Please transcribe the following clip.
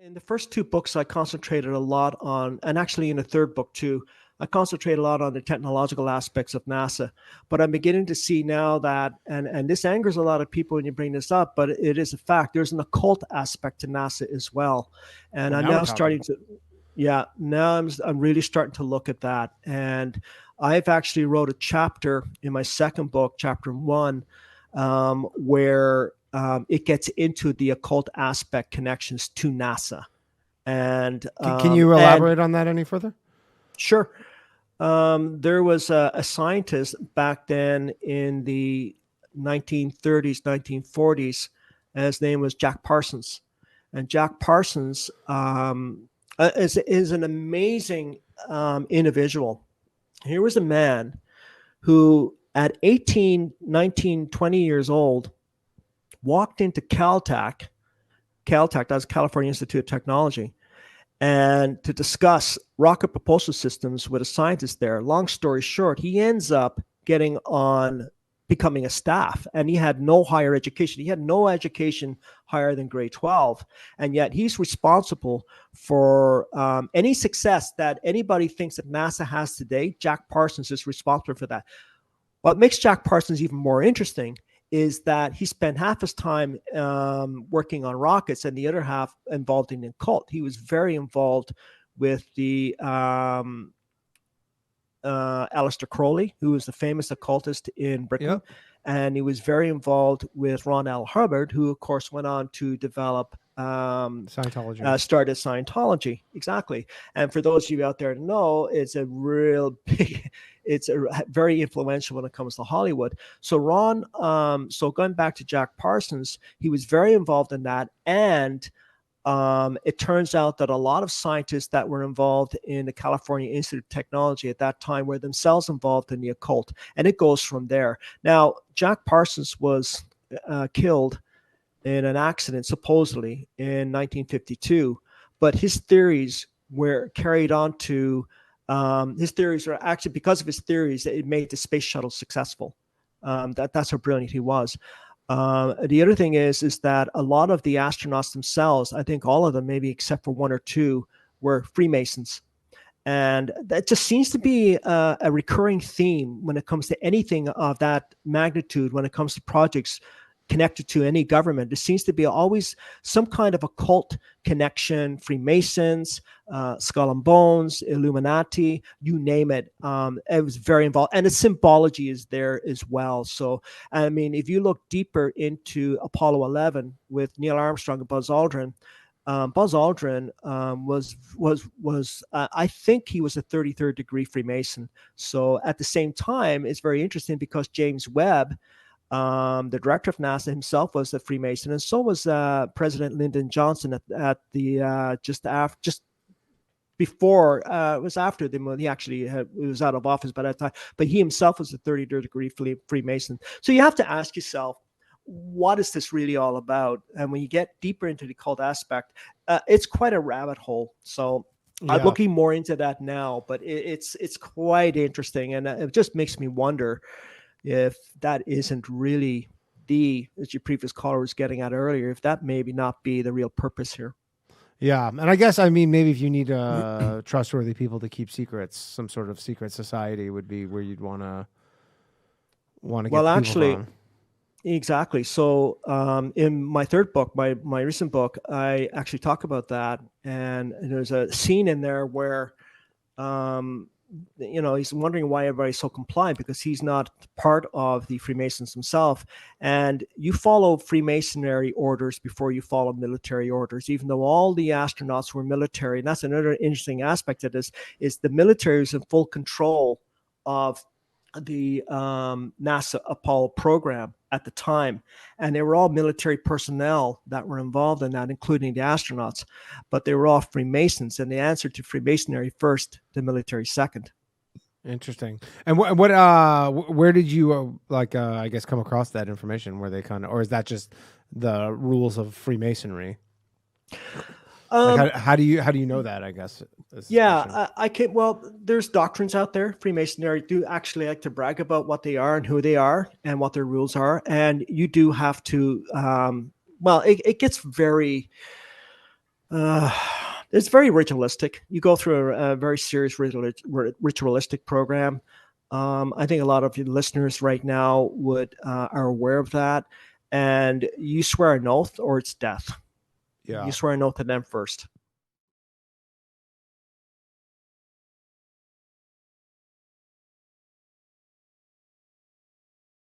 In the first two books, I concentrated a lot on, and actually in the third book too, I concentrate a lot on the technological aspects of NASA. But I'm beginning to see now that, and this angers a lot of people when you bring this up, but it is a fact. There's an occult aspect to NASA as well, and Well, I'm now we're now talking. starting to, yeah, now I'm really starting to look at that, and I've actually wrote a chapter in my second book, chapter one, where it gets into the occult aspect connections to NASA. Can you And elaborate on that any further? sure, there was a scientist back then in the 1930s, 1940s, and his name was Jack Parsons. And Jack Parsons is an amazing individual. Here was a man who, at 18, 19, 20 years old, walked into Caltech, that's California Institute of Technology, and to discuss rocket propulsion systems with a scientist there. Long story short, he ends up getting on becoming a staff, and he had no higher education. He had no education higher than grade 12, and yet he's responsible for any success that anybody thinks that NASA has today. Jack Parsons is responsible for that. What makes Jack Parsons even more interesting is that he spent half his time working on rockets and the other half involved in the occult. He was very involved with the Aleister Crowley, who was the famous occultist in Britain. Yep. And he was very involved with Ron L. Hubbard, who, of course, went on to develop Scientology. started Scientology. Exactly. And for those of you out there to know, it's a real big, it's a very influential when it comes to Hollywood. So so going back to Jack Parsons, he was very involved in that. And it turns out that a lot of scientists that were involved in the California Institute of Technology at that time were themselves involved in the occult. And it goes from there. Now, Jack Parsons was killed in an accident, supposedly, in 1952. But his theories were carried on to, his theories are actually, because of his theories, it made the space shuttle successful. That's how brilliant he was. The other thing is that a lot of the astronauts themselves, I think all of them, maybe except for one or two, were Freemasons. And that just seems to be a recurring theme when it comes to anything of that magnitude, when it comes to projects connected to any government. There seems to be always some kind of occult connection, Freemasons, Skull and Bones, Illuminati, you name it. It was very involved. And the symbology is there as well. So, I mean, if you look deeper into Apollo 11 with Neil Armstrong and Buzz Aldrin, Buzz Aldrin was I think he was a 33rd degree Freemason. So at the same time, it's very interesting because James Webb, the director of NASA himself, was a Freemason, and so was President Lyndon Johnson at the just before it was after the he actually was out of office by that time, but he himself was a 33rd degree Freemason. So you have to ask yourself, what is this really all about? And when you get deeper into the cult aspect, it's quite a rabbit hole. So I'm looking more into that now, but it's quite interesting, and it just makes me wonder if that isn't really as your previous caller was getting at earlier, if that maybe not be the real purpose here. Yeah, and I guess, I mean, maybe if you need trustworthy people to keep secrets, some sort of secret society would be where you'd want to get Well, people actually, from. exactly. So in my third book, my recent book, I actually talk about that, and there's a scene in there where he's wondering why everybody's so compliant, because he's not part of the Freemasons himself. And you follow Freemasonry orders before you follow military orders, even though all the astronauts were military. And that's another interesting aspect of this, is the military is in full control of the NASA Apollo program at the time. And they were all military personnel that were involved in that, including the astronauts. But they were all Freemasons, and they answered to Freemasonry first, the military second. Interesting. And what where did you I guess come across that information? Where they kind of, or is that just the rules of Freemasonry? How do you know that, I guess? Yeah, I can. Well, there's doctrines out there. Freemasonry do actually like to brag about what they are and who they are and what their rules are. And you do have to, it gets very, Uh, it's very ritualistic. You go through a very serious ritualistic program. I think a lot of your listeners right now would are aware of that. And you swear an oath, or it's death. You Yeah. swear an oath to them first.